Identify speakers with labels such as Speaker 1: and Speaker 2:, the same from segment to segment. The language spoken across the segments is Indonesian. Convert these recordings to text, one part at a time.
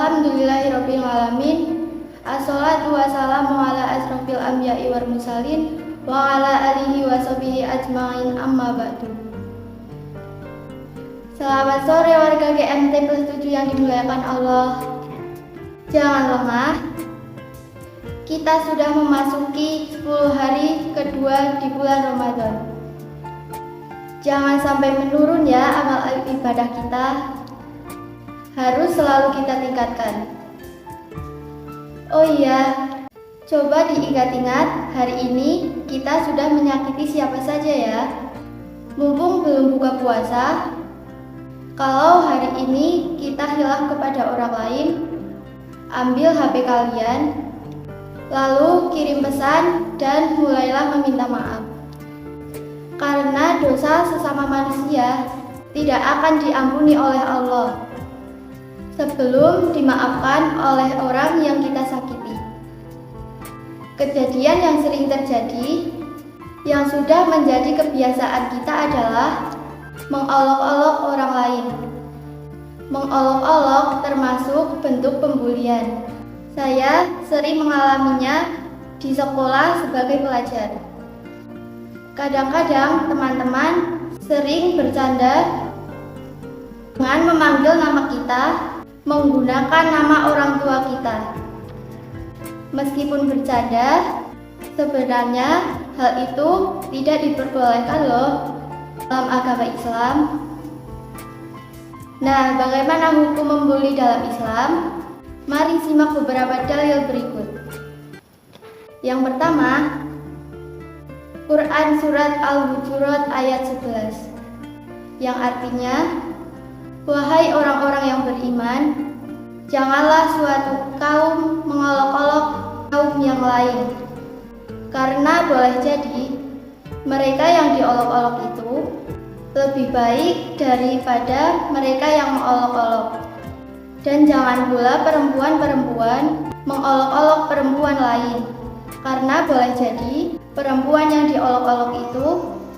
Speaker 1: Alhamdulillahirabbil alamin. Assalatu wassalamu ala asrofil anbiya'i wal mursalin wa ala alihi wa sahbihi ajma'in, amma ba'du. Selamat sore warga GMT plus 7 yang dimuliakan Allah. Jangan lengah. Kita sudah memasuki 10 hari kedua di bulan Ramadan. Jangan sampai menurun ya amal ibadah kita. Harus selalu kita tingkatkan. Oh iya, coba diingat-ingat, hari ini kita sudah menyakiti siapa saja ya. Mumpung belum buka puasa, kalau hari ini kita hilaf kepada orang lain, ambil HP kalian, lalu kirim pesan dan mulailah meminta maaf. Karena dosa sesama manusia tidak akan diampuni oleh Allah sebelum dimaafkan oleh orang yang kita sakiti. Kejadian yang sering terjadi, yang sudah menjadi kebiasaan kita adalah mengolok-olok orang lain. Mengolok-olok termasuk bentuk pembulian. Saya sering mengalaminya di sekolah sebagai pelajar. Kadang-kadang teman-teman sering bercanda dengan memanggil nama kita menggunakan nama orang tua kita. Meskipun bercanda, sebenarnya hal itu tidak diperbolehkan loh dalam agama Islam. Nah, bagaimana hukum membuli dalam Islam? Mari simak beberapa dalil berikut. Yang pertama, Quran Surat Al-Hujurat ayat 11, yang artinya, wahai orang-orang yang beriman, janganlah suatu kaum mengolok-olok kaum yang lain, karena boleh jadi mereka yang diolok-olok itu lebih baik daripada mereka yang mengolok-olok. Dan jangan pula perempuan-perempuan mengolok-olok perempuan lain, karena boleh jadi perempuan yang diolok-olok itu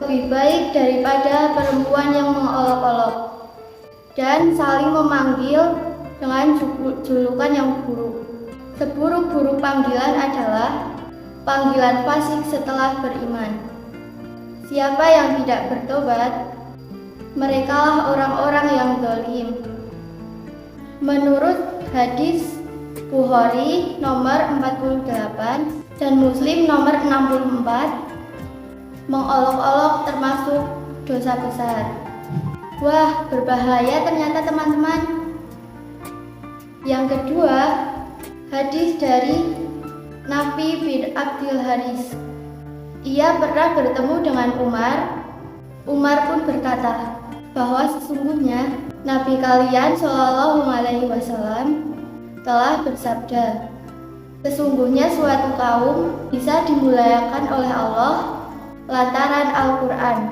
Speaker 1: lebih baik daripada perempuan yang mengolok-olok. Dan saling memanggil dengan julukan yang buruk. Seburuk-buruk panggilan adalah panggilan fasik setelah beriman. Siapa yang tidak bertobat, merekalah orang-orang yang zalim. Menurut hadis Bukhari nomor 48 dan Muslim nomor 64, mengolok-olok termasuk dosa besar. Wah, berbahaya ternyata teman-teman. Yang kedua, hadis dari Nafi bin Abdul Haris. Ia pernah bertemu dengan Umar. Umar pun berkata bahwa sesungguhnya Nabi kalian Shallallahu Alaihi Wasallam telah bersabda, sesungguhnya suatu kaum bisa dimuliakan oleh Allah lantaran Al-Quran.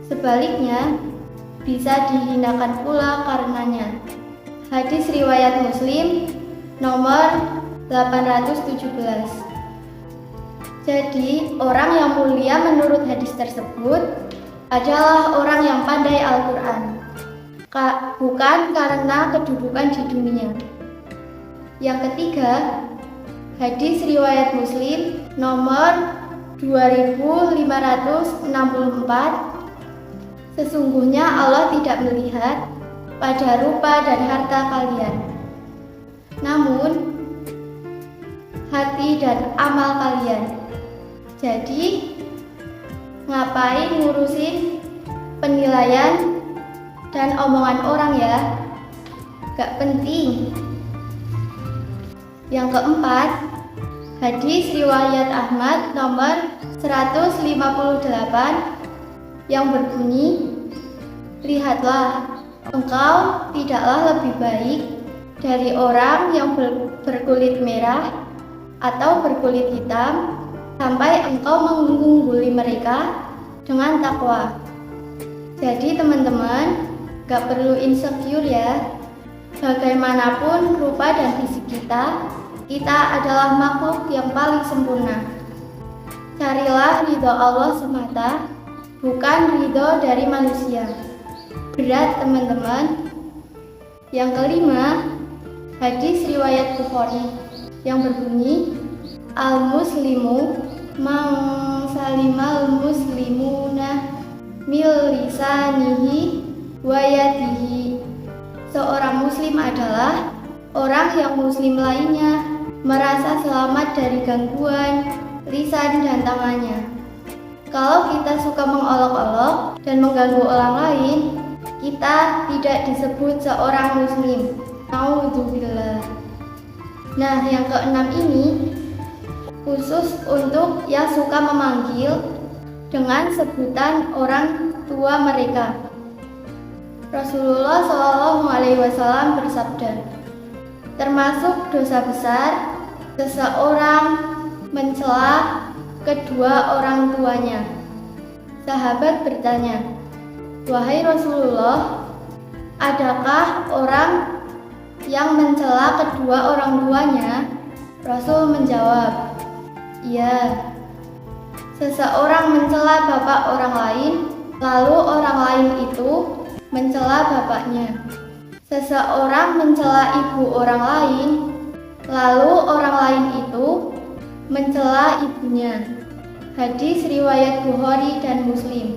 Speaker 1: Sebaliknya, bisa dihinakan pula karenanya. Hadis riwayat Muslim nomor 817. Jadi, orang yang mulia menurut hadis tersebut adalah orang yang pandai Al-Quran, bukan karena kedudukan di dunia. Yang ketiga, hadis riwayat Muslim nomor 2564. Sesungguhnya Allah tidak melihat pada rupa dan harta kalian, namun hati dan amal kalian. Jadi, ngapain ngurusin penilaian dan omongan orang ya? Gak penting. Yang keempat, hadis riwayat Ahmad nomor 158 yang berbunyi, lihatlah, engkau tidaklah lebih baik dari orang yang berkulit merah atau berkulit hitam sampai engkau mengungguli mereka dengan takwa. Jadi teman-teman, gak perlu insecure ya. Bagaimanapun rupa dan fisik kita adalah makhluk yang paling sempurna. Carilah ridho Allah semata, bukan ridho dari manusia. Berat teman-teman. Yang kelima, Hadis riwayat Bukhari yang berbunyi, Al-Muslimu man salimal muslimuna min lisanihi wa yadihi. Seorang muslim adalah orang yang muslim lainnya merasa selamat dari gangguan lisan dan tangannya. Kalau kita suka mengolok-olok dan mengganggu orang lain, kita tidak disebut seorang muslim. Naudzubillah. Nah, yang keenam ini khusus untuk yang suka memanggil dengan sebutan orang tua mereka. Rasulullah SAW bersabda, termasuk dosa besar seseorang mencela kedua orang tuanya. Sahabat bertanya, wahai Rasulullah, adakah orang yang mencela kedua orang tuanya? Rasul menjawab, iya. Seseorang mencela bapak orang lain, lalu orang lain itu mencela bapaknya. Seseorang mencela ibu orang lain, lalu orang lain itu mencela ibunya. Hadis riwayat Bukhari dan Muslim.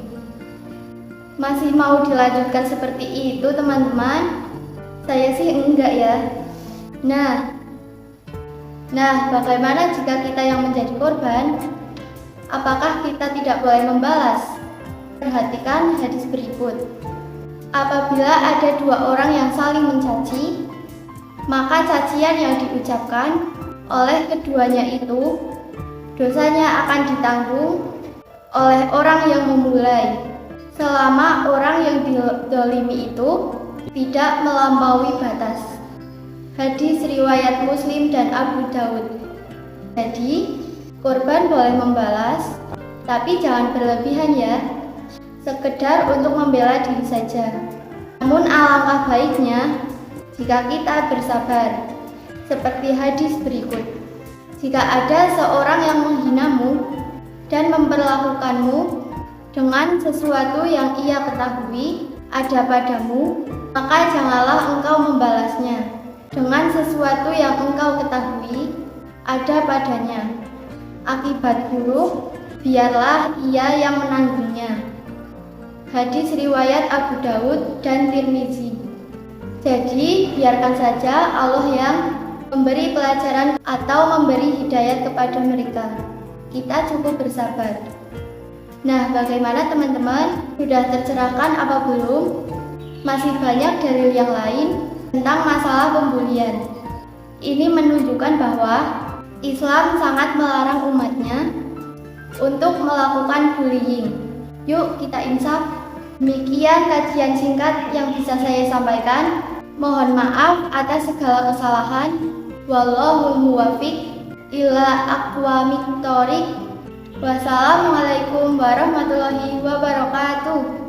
Speaker 1: Masih mau dilanjutkan seperti itu, teman-teman? Saya sih enggak ya. Nah, bagaimana jika kita yang menjadi korban? Apakah kita tidak boleh membalas? Perhatikan hadis berikut. Apabila ada dua orang yang saling mencaci, maka cacian yang diucapkan oleh keduanya itu, dosanya akan ditanggung oleh orang yang memulai, selama orang yang dizalimi itu tidak melampaui batas. Hadis riwayat Muslim dan Abu Daud. Jadi, korban boleh membalas, tapi jangan berlebihan ya. Sekedar untuk membela diri saja. Namun alangkah baiknya jika kita bersabar. Seperti hadis berikut. Jika ada seorang yang menghinamu dan memperlakukanmu dengan sesuatu yang ia ketahui ada padamu, maka janganlah engkau membalasnya dengan sesuatu yang engkau ketahui ada padanya. Akibat buruk, biarlah ia yang menanggungnya. Hadis riwayat Abu Daud dan Tirmizi. Jadi, biarkan saja Allah yang memberi pelajaran atau memberi hidayat kepada mereka. Kita cukup bersabar. Nah, bagaimana teman-teman? Sudah tercerahkan apa belum? Masih banyak dalil yang lain tentang masalah pembulian. Ini menunjukkan bahwa Islam sangat melarang umatnya untuk melakukan bullying. Yuk kita insaf. Demikian kajian singkat yang bisa saya sampaikan. Mohon maaf atas segala kesalahan. Wallahul muwaffiq ila aqwamit thoriq. Wassalamualaikum warahmatullahi wabarakatuh.